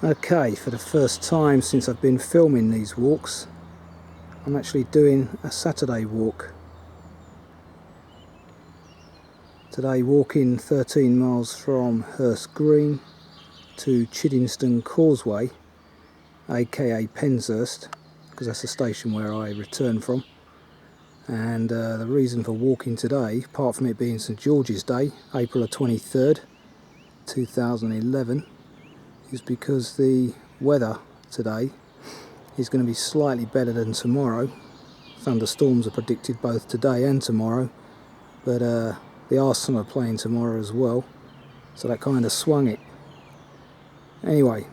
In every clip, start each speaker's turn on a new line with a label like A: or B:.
A: Okay, for the first time since I've been filming these walks, I'm actually doing a Saturday walk. Today walking 13 miles from Hurst Green to Chiddingstone Causeway, aka Penshurst, because that's the station where I return from. And the reason for walking today, apart from it being St George's Day, April the 23rd, 2011, is because the weather today is going to be slightly better than tomorrow. Thunderstorms are predicted both today and tomorrow, but the Arsenal are playing tomorrow as well, so that kind of swung it. Anyway,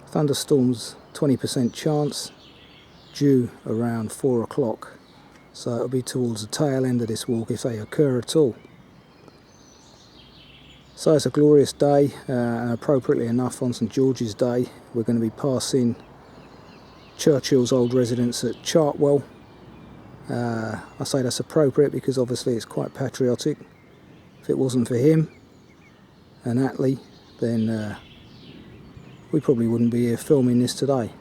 A: thunderstorms 20% chance, due around 4 o'clock, so it'll be towards the tail end of this walk if they occur at all. So it's a glorious day, and appropriately enough on St George's Day we're going to be passing Churchill's old residence at Chartwell. I say that's appropriate because obviously it's quite patriotic. If it wasn't for him and Attlee, then we probably wouldn't be here filming this today.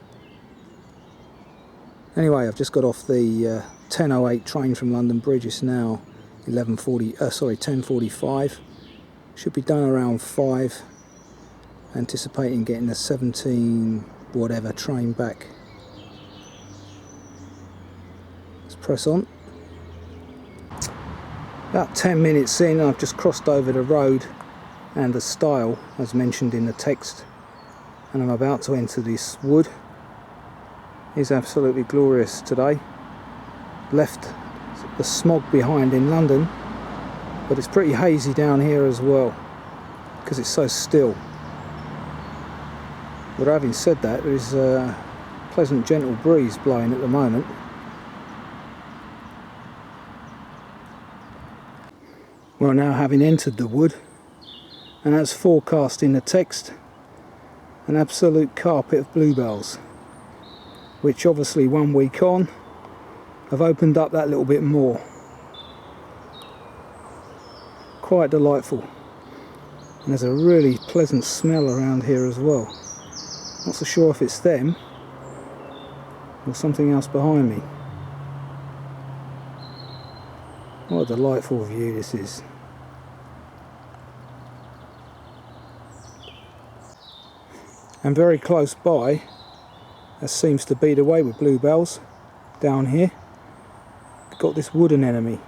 A: Anyway, I've just got off the 10:08 train from London Bridge. It's now 10:45. Should be done around 5. Anticipating getting the 17 whatever train back. Let's press on. About 10 minutes in, I've just crossed over the road and the stile as mentioned in the text, and I'm about to enter this wood. It's absolutely glorious today. Left the smog behind in London, but it's pretty hazy down here as well because it's so still. But having said that, there is a pleasant gentle breeze blowing at the moment. Well, now having entered the wood, and as forecast in the text, an absolute carpet of bluebells, which obviously 1 week on have opened up that little bit more. Quite delightful, and there's a really pleasant smell around here as well. Not so sure if it's them or something else behind me. What a delightful view this is. And very close by, as seems to be the way with bluebells down here, got this wood anemone.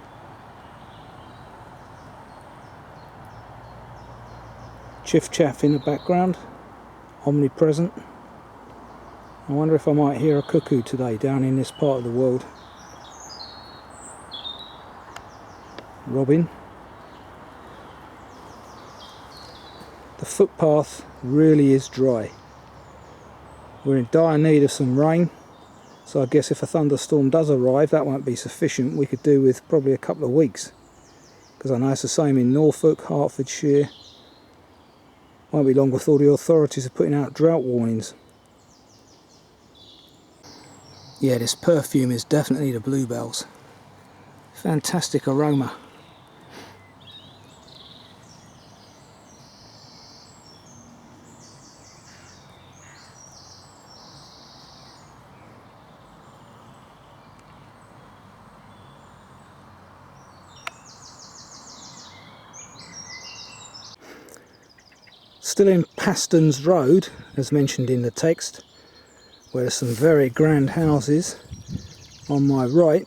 A: Chiff chaff in the background, omnipresent. I wonder if I might hear a cuckoo today down in this part of the world. Robin. The footpath really is dry. We're in dire need of some rain, so I guess if a thunderstorm does arrive that won't be sufficient. We could do with probably a couple of weeks, because I know it's the same in Norfolk, Hertfordshire. Won't be long before the authorities are putting out drought warnings. Yeah, this perfume is definitely the bluebells. Fantastic aroma. Still in Paston's Road, as mentioned in the text, where there's some very grand houses on my right,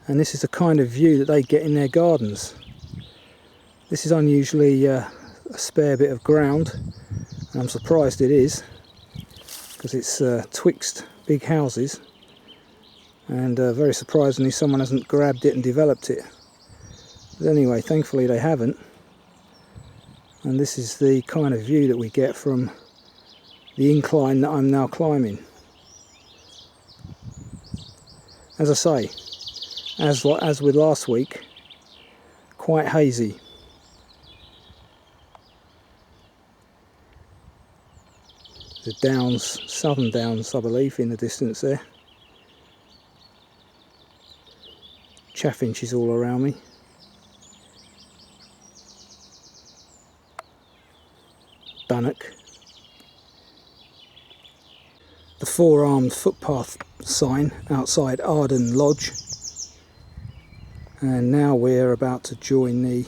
A: and this is the kind of view that they get in their gardens. This is unusually a spare bit of ground, and I'm surprised it is, because it's twixt big houses, and very surprisingly someone hasn't grabbed it and developed it. But anyway, thankfully they haven't. And this is the kind of view that we get from the incline that I'm now climbing. As I say, as with last week, quite hazy. The downs, southern downs I believe, in the distance there. Chaffinches all around me. Dunnock, the four-armed footpath sign outside Arden Lodge, and now we're about to join the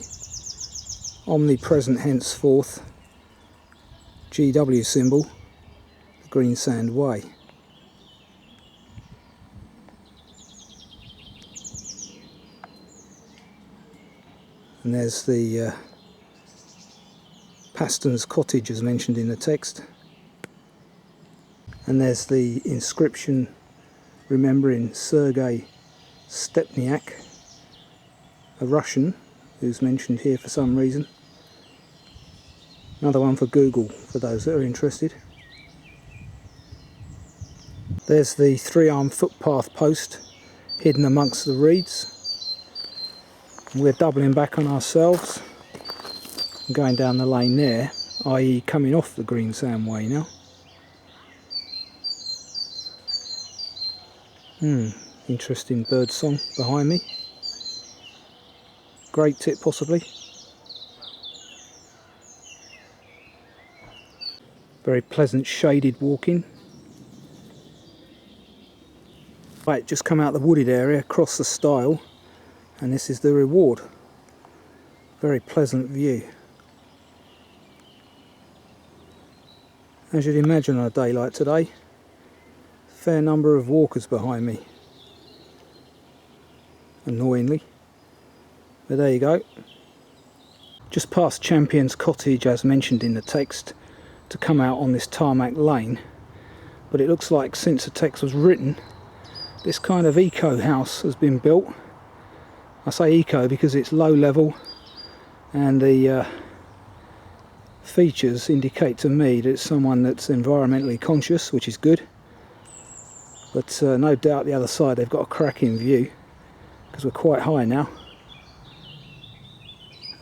A: omnipresent henceforth GW symbol, the Greensand Way. And there's the Paston's cottage as mentioned in the text, and there's the inscription remembering Sergei Stepniak, a Russian who's mentioned here for some reason. Another one for Google for those that are interested. There's the three-armed footpath post hidden amongst the reeds. We're doubling back on ourselves and going down the lane there, i.e. coming off the Greensand Way now. Interesting bird song behind me. Great tip possibly. Very pleasant shaded walking. Right, just come out the wooded area, across the stile, and this is the reward. Very pleasant view. As you'd imagine on a day like today, fair number of walkers behind me, annoyingly, but there you go. Just past Champion's Cottage as mentioned in the text to come out on this tarmac lane, but it looks like since the text was written this kind of eco house has been built. I say eco because it's low level and the features indicate to me that it's someone that's environmentally conscious, which is good. But no doubt the other side they've got a cracking view, because we're quite high now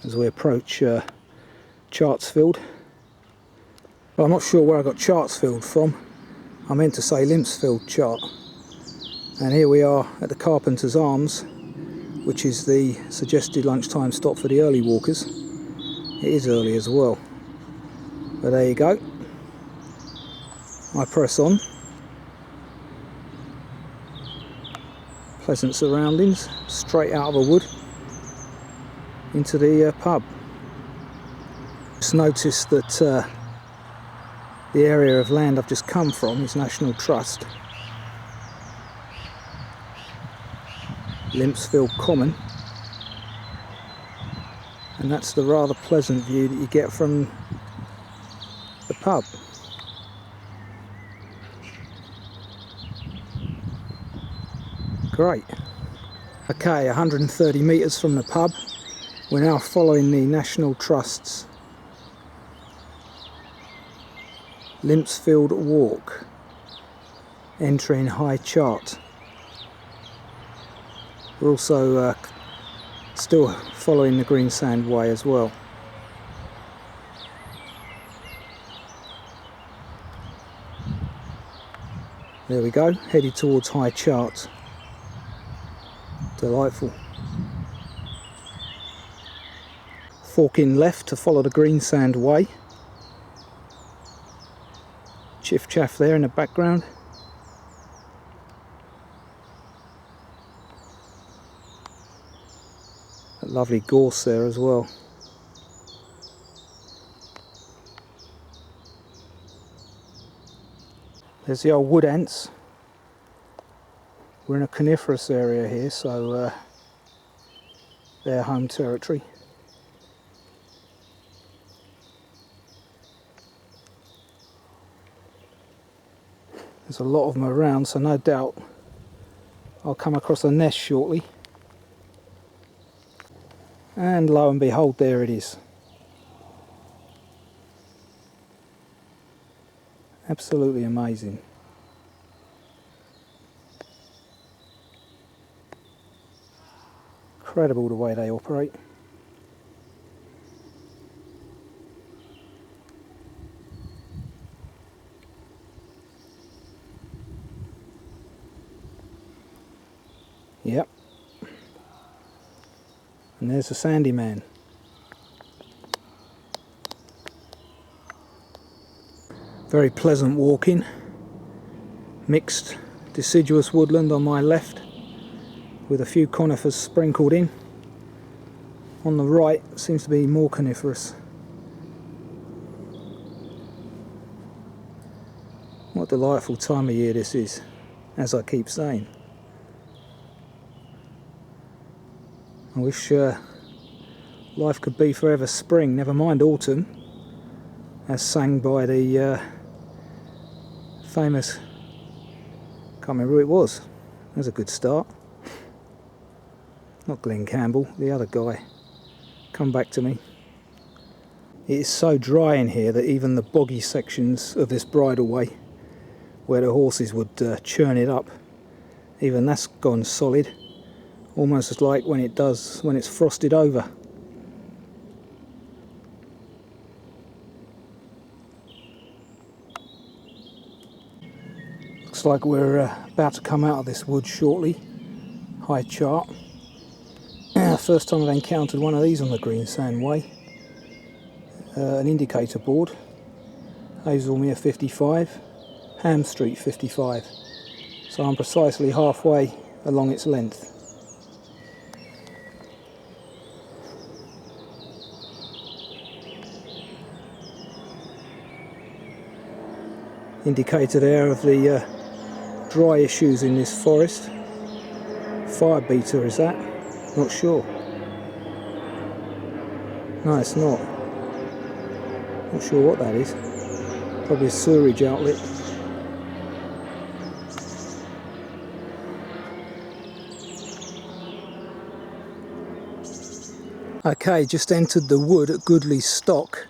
A: as we approach Chartwell. But I'm not sure where I got Chartwell from. I meant to say Limpsfield Chart. And here we are at the Carpenter's Arms, which is the suggested lunchtime stop for the early walkers. It is early as well. But there you go. I press on. Pleasant surroundings, straight out of a wood into the pub. Just noticed that the area of land I've just come from is National Trust. Limpsfield Common, and that's the rather pleasant view that you get from the pub. Great. Okay, 130 metres from the pub, we're now following the National Trust's Limpsfield Walk, entering High Chart. We're also still following the Greensand Way as well. There we go, headed towards High Chart. Delightful. Forking left to follow the Greensand Way. Chiff chaff there in the background. That lovely gorse there as well. There's the old wood ants. We're in a coniferous area here, so their home territory. There's a lot of them around, so no doubt I'll come across a nest shortly. And lo and behold, there it is. Absolutely amazing. Incredible the way they operate. Yep. And there's the Sandy Man. Very pleasant walking. mixed deciduous woodland on my left with a few conifers sprinkled in. On the right seems to be more coniferous. What a delightful time of year this is, as I keep saying. I wish life could be forever spring, never mind autumn, as sang by the famous, can't remember who it was, that's a good start. Not Glenn Campbell, the other guy. Come back to me. It is so dry in here that even the boggy sections of this bridleway, where the horses would churn it up, even that's gone solid, almost as like when it's frosted over. Looks like we're about to come out of this wood shortly. High chart. First time I've encountered one of these on the Greensand Way. An indicator board. Hazelmere 55, Ham Street 55. So I'm precisely halfway along its length. Indicator there of the dry issues in this forest. Fire beater is that? Not sure. No, it's not. Not sure what that is. Probably a sewerage outlet. Okay, just entered the wood at Goodley's Stock,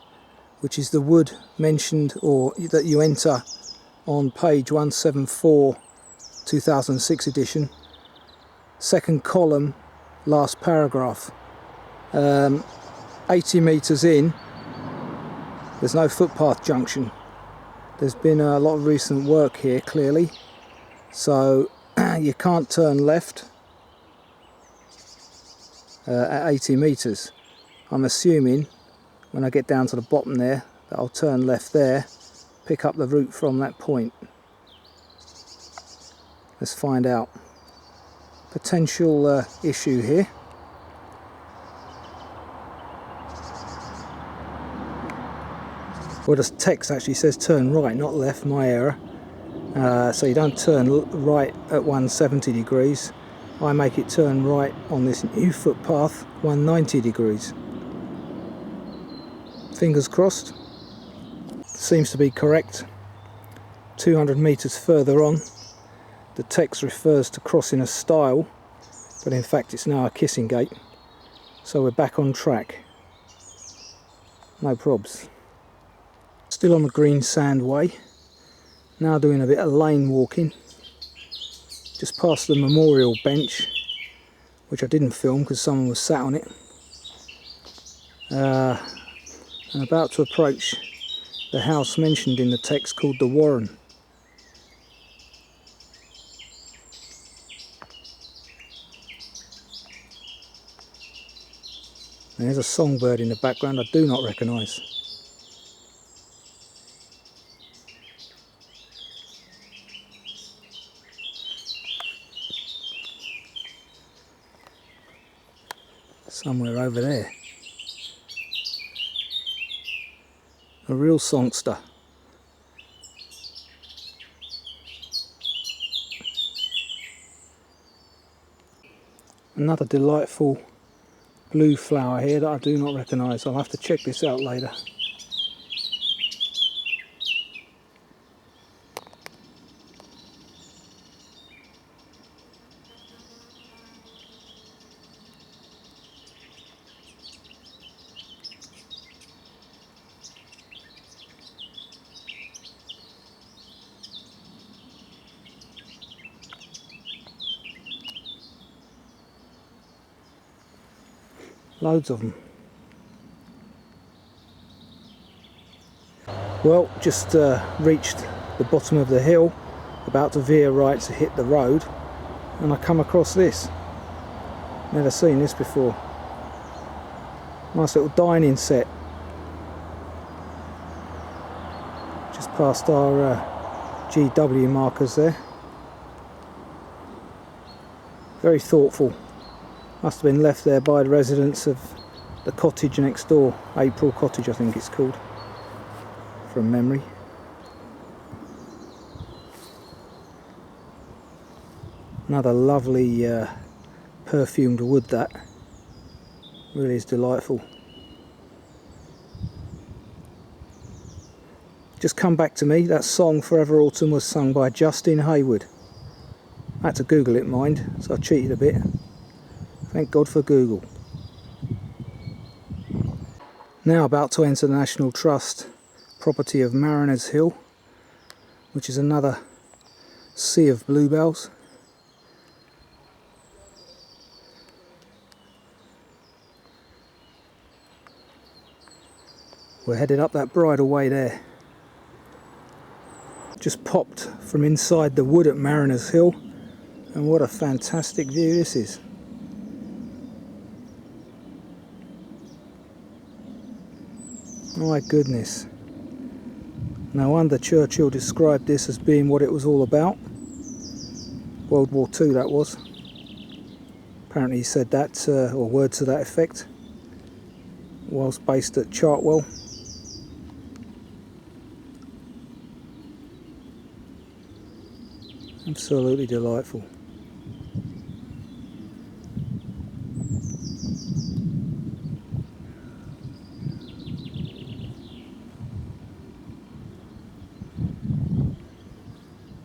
A: which is the wood mentioned or that you enter on page 174, 2006 edition. Second column, last paragraph. 80 metres in, there's no footpath junction. There's been a lot of recent work here, clearly, so you can't turn left at 80 metres. I'm assuming when I get down to the bottom there that I'll turn left there, pick up the route from that point. Let's find out. Potential issue here. Well, the text actually says turn right, not left, my error. So you don't turn right at 170 degrees. I make it turn right on this new footpath 190 degrees. Fingers crossed. Seems to be correct. 200 metres further on, the text refers to crossing a stile, but in fact it's now a kissing gate. So we're back on track. No probs. Still on the Greensand Way. Now doing a bit of lane walking. Just past the memorial bench, which I didn't film because someone was sat on it. I'm about to approach the house mentioned in the text called the Warren. And there's a songbird in the background I do not recognise. Somewhere over there. A real songster. Another delightful blue flower here that I do not recognise. I'll have to check this out later. Loads of them. Well, just reached the bottom of the hill, about to veer right to hit the road, and I come across this. Never seen this before. Nice little dining set. Just past our GW markers there. Very thoughtful. Must have been left there by the residents of the cottage next door. April Cottage, I think it's called, from memory. Another lovely perfumed wood, that really is delightful. Just come back to me, that song Forever Autumn was sung by Justin Hayward. I had to Google it, mind, so I cheated a bit. Thank God for Google. Now about to enter the National Trust property of Mariners Hill, which is another sea of bluebells. We're headed up that bridle way there. Just popped from inside the wood at Mariners Hill, and what a fantastic view this is. My goodness. No wonder Churchill described this as being what it was all about. World War II that was. Apparently he said that, or words to that effect, whilst based at Chartwell. Absolutely delightful.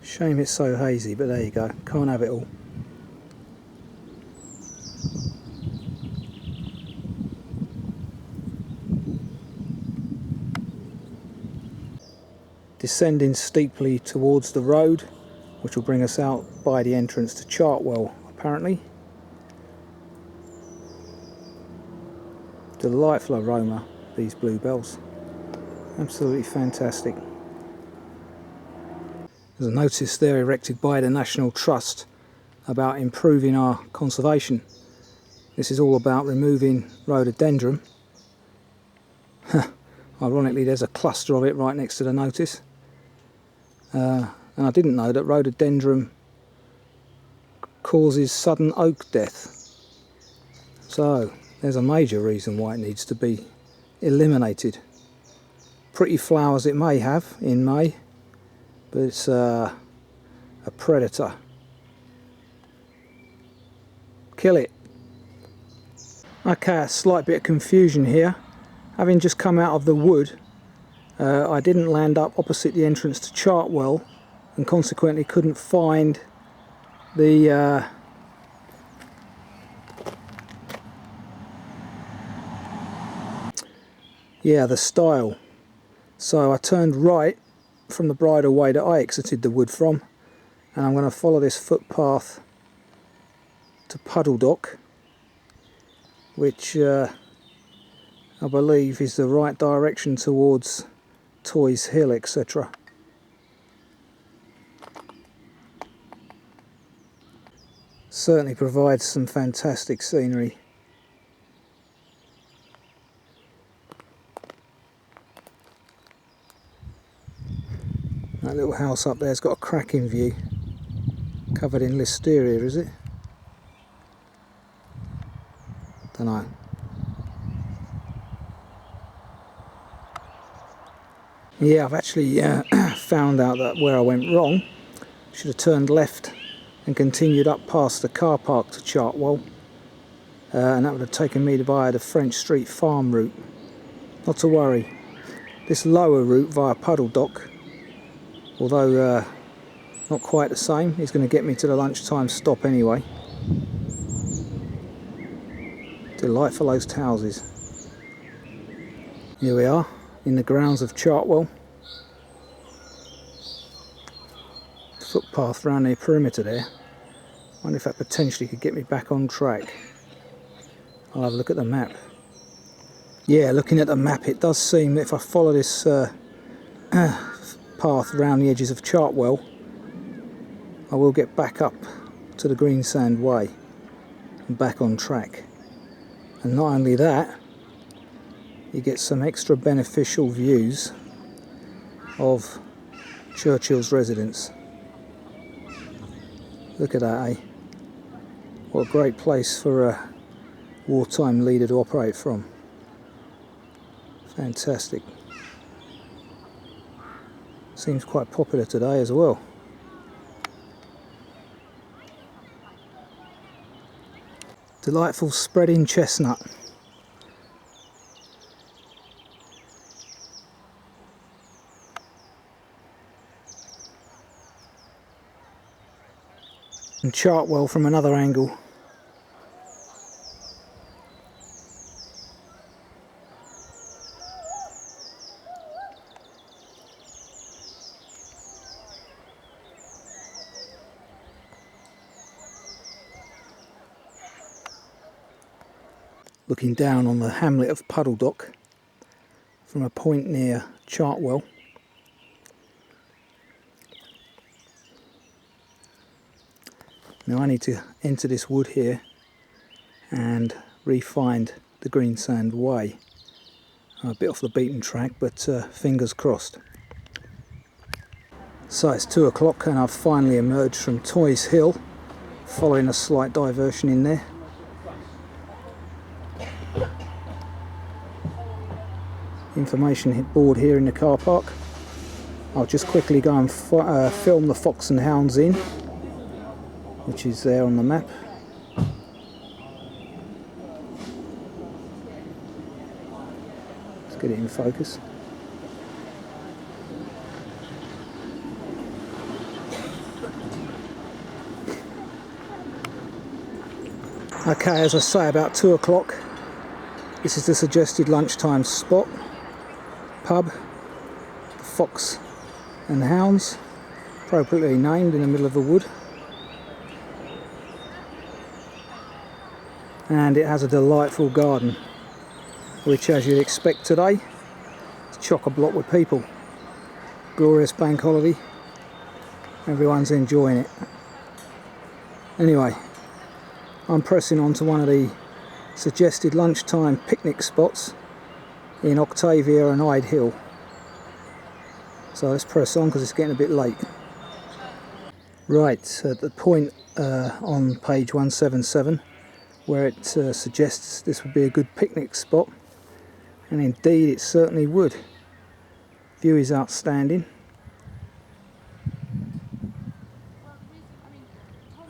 A: Shame it's so hazy, but there you go, can't have it all. Descending steeply towards the road, which will bring us out by the entrance to Chartwell, apparently. Delightful aroma, these bluebells. Absolutely fantastic. There's a notice there erected by the National Trust about improving our conservation. This is all about removing rhododendron. Ironically, there's a cluster of it right next to the notice. And I didn't know that rhododendron causes sudden oak death. So there's a major reason why it needs to be eliminated. Pretty flowers it may have in May, but it's a predator. Kill it. Okay, a slight bit of confusion here. Having just come out of the wood, I didn't land up opposite the entrance to Chartwell, and consequently couldn't find the the stile. So I turned right from the bridle way that I exited the wood from, and I'm going to follow this footpath to Puddle Dock, which I believe is the right direction towards Toys Hill, etc. Certainly provides some fantastic scenery. That little house up there's got a cracking view. Covered in listeria, is it? Don't know. Yeah, I've actually found out that where I went wrong. Should have turned left and continued up past the car park to Chartwell, and that would have taken me via the French Street Farm route. Not to worry, this lower route via Puddle Dock, although not quite the same, is going to get me to the lunchtime stop anyway. Delightful those houses. Here we are in the grounds of Chartwell. Footpath around the perimeter there. Wonder if that potentially could get me back on track. I'll have a look at the map. Yeah, looking at the map, it does seem that if I follow this path around the edges of Chartwell, I will get back up to the Greensand Way and back on track. And not only that, you get some extra beneficial views of Churchill's residence. Look at that, eh? What a great place for a wartime leader to operate from. Fantastic. Seems quite popular today as well. Delightful spreading chestnut. And Chartwell from another angle. Looking down on the hamlet of Puddledock from a point near Chartwell. Now I need to enter this wood here and re-find the Greensand Way. I'm a bit off the beaten track, but fingers crossed. So it's 2 o'clock and I've finally emerged from Ide Hill, following a slight diversion in there. Information board here in the car park. I'll just quickly go and film the Fox and Hounds Inn, which is there on the map. Let's get it in focus. Okay, as I say, about 2 o'clock. This is the suggested lunchtime spot. Pub, the Fox and Hounds, appropriately named, in the middle of the wood. And it has a delightful garden, which, as you'd expect today, is chock-a-block with people. Glorious bank holiday, everyone's enjoying it. Anyway, I'm pressing on to one of the suggested lunchtime picnic spots in Octavia and Ide Hill. So let's press on because it's getting a bit late. Right, at the point on page 177 where it suggests this would be a good picnic spot, and indeed it certainly would. View is outstanding.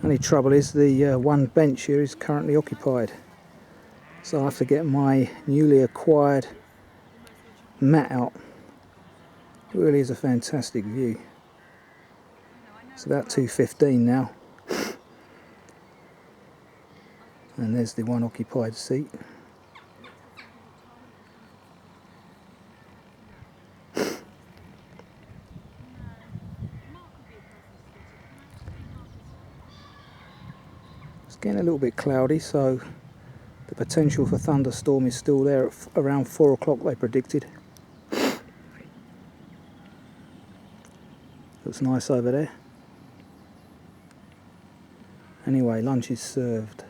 A: Only trouble is the one bench here is currently occupied, so I have to get my newly acquired mat out. It really is a fantastic view. It's about 2:15 now, and there's the one occupied seat. It's getting a little bit cloudy, so the potential for thunderstorm is still there at around 4 o'clock, they predicted. Looks nice over there. Anyway, lunch is served.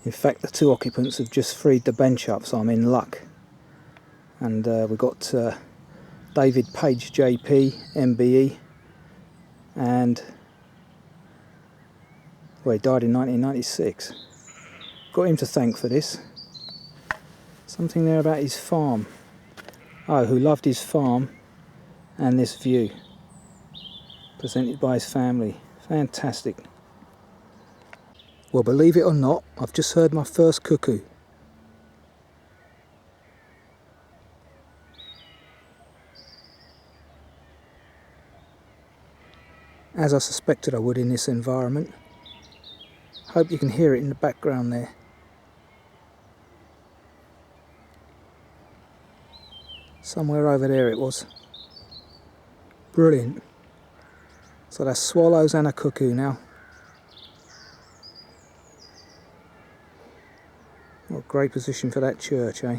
A: In fact, the two occupants have just freed the bench up, so I'm in luck. And we've got David Page JP, MBE, and well, he died in 1996. Got him to thank for this. Something there about his farm. Oh, who loved his farm and this view. Presented by his family. Fantastic. Well, believe it or not, I've just heard my first cuckoo. As I suspected I would in this environment. Hope you can hear it in the background there. Somewhere over there it was. Brilliant. So that's swallows and a cuckoo now. What a great position for that church, eh?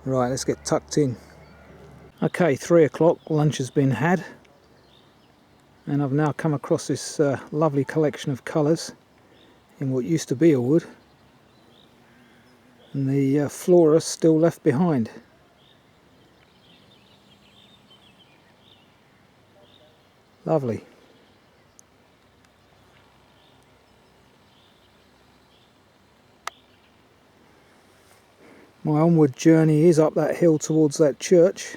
A: Right, let's get tucked in. Okay, 3 o'clock, lunch has been had. And I've now come across this lovely collection of colours in what used to be a wood. And the flora still left behind. Lovely. My onward journey is up that hill towards that church.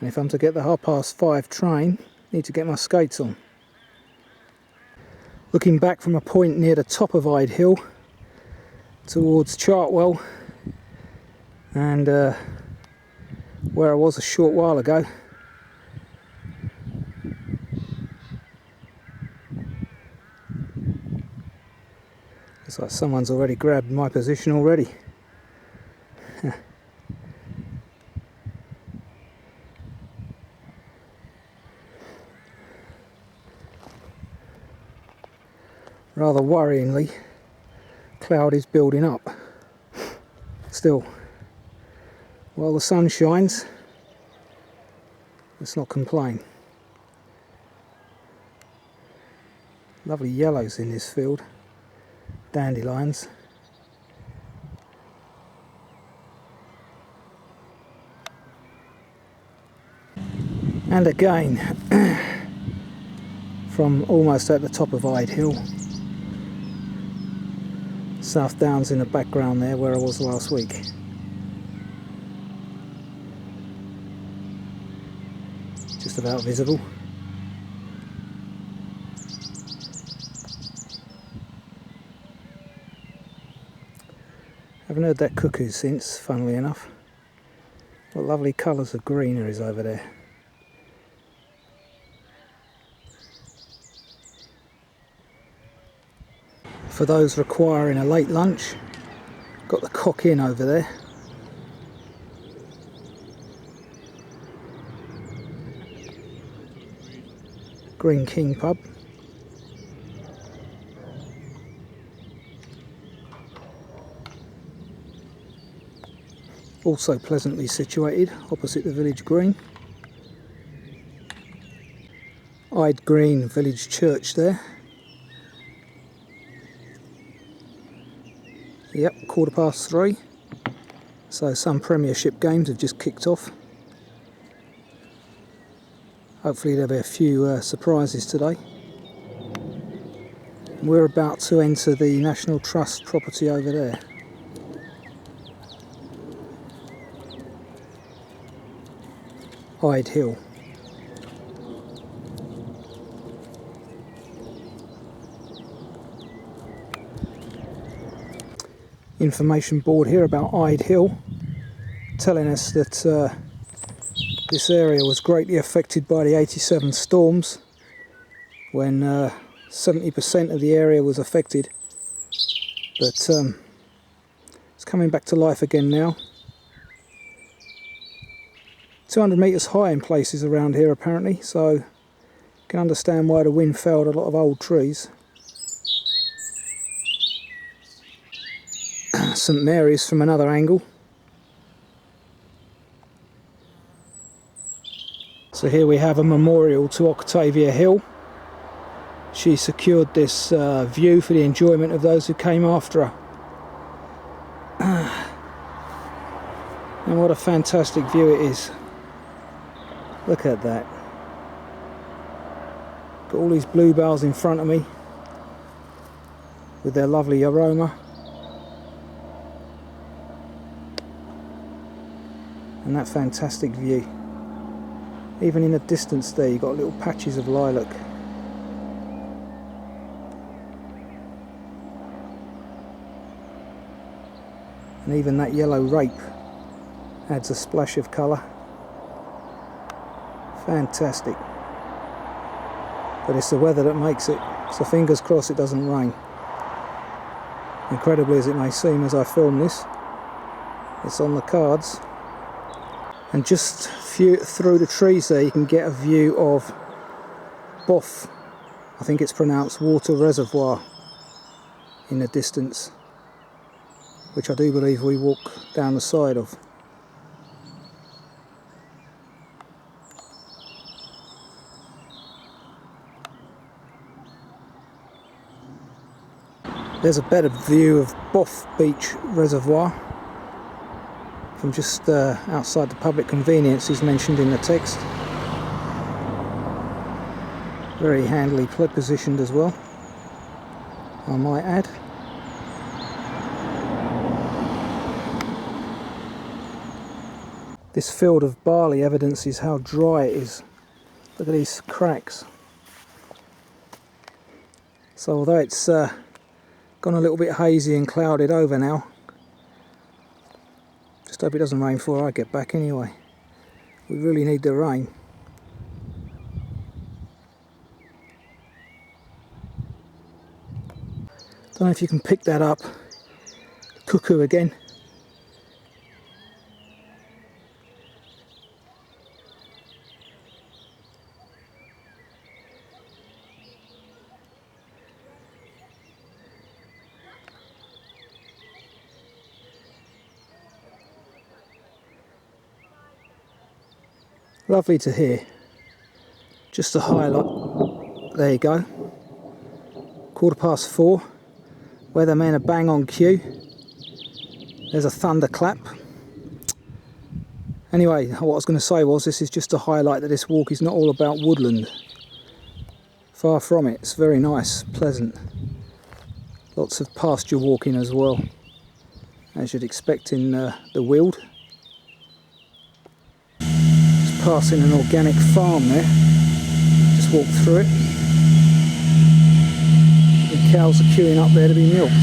A: And if I'm to get the 5:30 train, I need to get my skates on. Looking back from a point near the top of Ide Hill towards Chartwell and where I was a short while ago. It's like someone's already grabbed my position already. Rather worryingly, cloud is building up. Still, while the sun shines, let's not complain. Lovely yellows in this field, dandelions. And again, from almost at the top of Ide Hill, South Downs in the background there where I was last week. Just about visible. Haven't heard that cuckoo since, funnily enough. What lovely colours of green there is over there. For those requiring a late lunch, got the Cock Inn over there. Green King pub. Also pleasantly situated opposite the village green. Ide Green village church there. Yep, 3:15. So some Premiership games have just kicked off. Hopefully there'll be a few surprises today. We're about to enter the National Trust property over there. Ide Hill. Information board here about Ide Hill, telling us that this area was greatly affected by the 87 storms when 70% of the area was affected, but it's coming back to life again now. 200 metres high in places around here apparently, so you can understand why the wind felled a lot of old trees. St Mary's from another angle. So here we have a memorial to Octavia Hill. She secured this view for the enjoyment of those who came after her. And what a fantastic view it is. Look at that. Got all these bluebells in front of me with their lovely aroma. And that fantastic view. Even in the distance there you've got little patches of lilac. And even that yellow rape adds a splash of colour. Fantastic. But it's the weather that makes it, so fingers crossed it doesn't rain. Incredibly as it may seem as I film this, it's on the cards. And just through the trees there you can get a view of Boff, I think it's pronounced Water Reservoir, in the distance, which I do believe we walk down the side of. There's a better view of Boff Beach Reservoir. from just outside the public conveniences mentioned in the text. Very handily positioned as well, I might add. This field of barley evidences how dry it is. Look at these cracks. So although it's gone a little bit hazy and clouded over now, just hope it doesn't rain before I get back anyway. We really need the rain. Don't know if you can pick that up. Cuckoo again. Lovely to hear. Just a highlight. There you go. 4:15. Weathermen are bang on cue. There's a thunderclap. Anyway, what I was going to say was this is just to highlight that this walk is not all about woodland. Far from it. It's very nice, pleasant. Lots of pasture walking as well, as you'd expect in the Weald. Just passing an organic farm there. Just walked through it. The cows are queuing up there to be milked.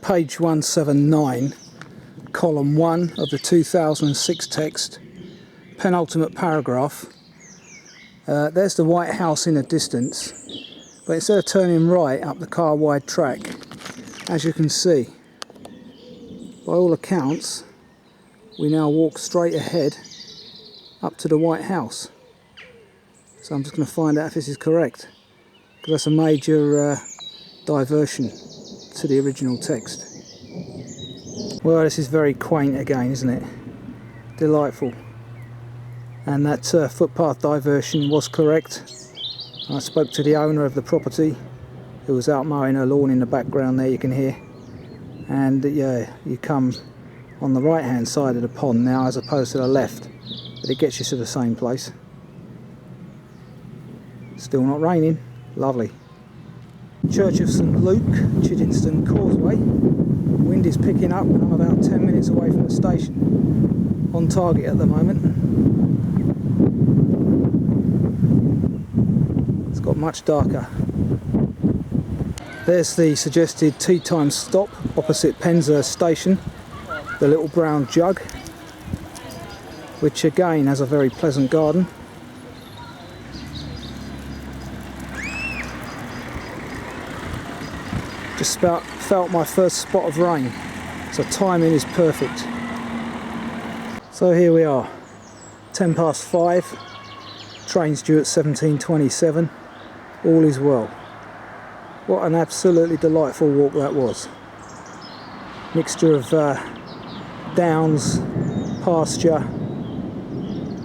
A: Page 179, column 1 of the 2006 text, penultimate paragraph. There's the White House in the distance, but instead of turning right up the car wide track, as you can see, by all accounts, we now walk straight ahead up to the White House. So I'm just going to find out if this is correct, because that's a major diversion to the original text. Well, this is very quaint again, isn't it? Delightful. And that footpath diversion was correct. I spoke to the owner of the property, who was out mowing her lawn in the background there, you can hear. And yeah, you come on the right hand side of the pond now as opposed to the left, but it gets you to the same place. Still not raining. Lovely. Church of St Luke, Chiddingstone Causeway. Wind is picking up and I'm about 10 minutes away from the station. On target at the moment. It's got much darker. There's the suggested tea time stop opposite Penshurst station. The little brown jug, which again has a very pleasant garden. Just about felt my first spot of rain, so timing is perfect. So here we are, 5:10, train's due at 17:27, all is well. What an absolutely delightful walk that was. Mixture of downs, pasture,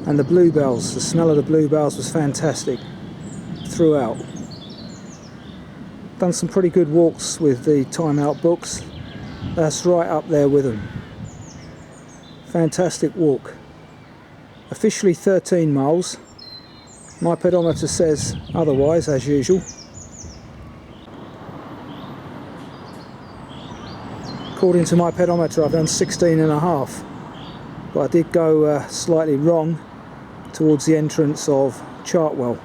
A: and the bluebells. The smell of the bluebells was fantastic throughout. Done some pretty good walks with the Time Out books. That's right up there with them. Fantastic walk. Officially 13 miles. My pedometer says otherwise, as usual. According to my pedometer, I've done 16.5, but I did go slightly wrong towards the entrance of Chartwell.